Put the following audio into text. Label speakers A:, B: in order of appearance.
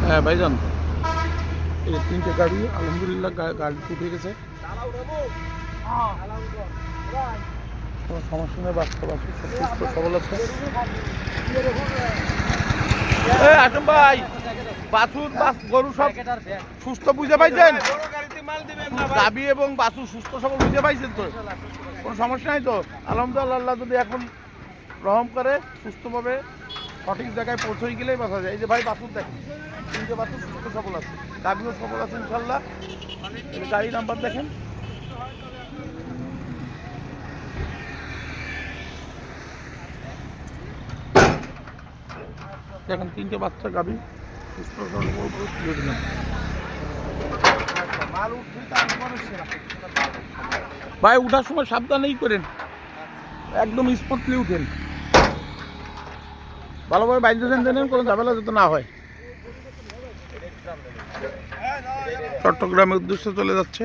A: হ্যাঁ ভাইজান, এই 3টে গাড়ি আলহামদুলিল্লাহ গাড়ি উঠে গেছে, কোনো সমস্যা নেই, বাচ্চা বাচ্চা সব সুস্থ সবল আছে। আসুন ভাই, বাছুর গরু সব সুস্থ বুঝে পাইছেন? গাবি এবং বাছুর সুস্থ সবল বুঝে পাইছেন তো? কোনো সমস্যা নাই তো? আলহামদুলিল্লাহ, আল্লাহ যদি এখন রহম করে সুস্থভাবে সঠিক জায়গায় পৌঁছে গেলেই বাঁচা যায়। এই যে ভাই বাছুর দেখেন, 3টে বাছুর সুস্থ সবল আছে, গাবিও সবল আছে ইনশাল্লাহ। গাড়ি নাম্বার দেখেন, দেখেন 3টে বাচ্চা গাবি সুস্থ সবল দিলেন। ভাই উঠার সময় সাবধানেই করেন, একদম স্মুথলি উঠেন, ভালোভাবে বাইরে দেন, কোনো ঝামেলা যাতে না হয়। চট্টগ্রামের উদ্দেশ্যে চলে যাচ্ছে।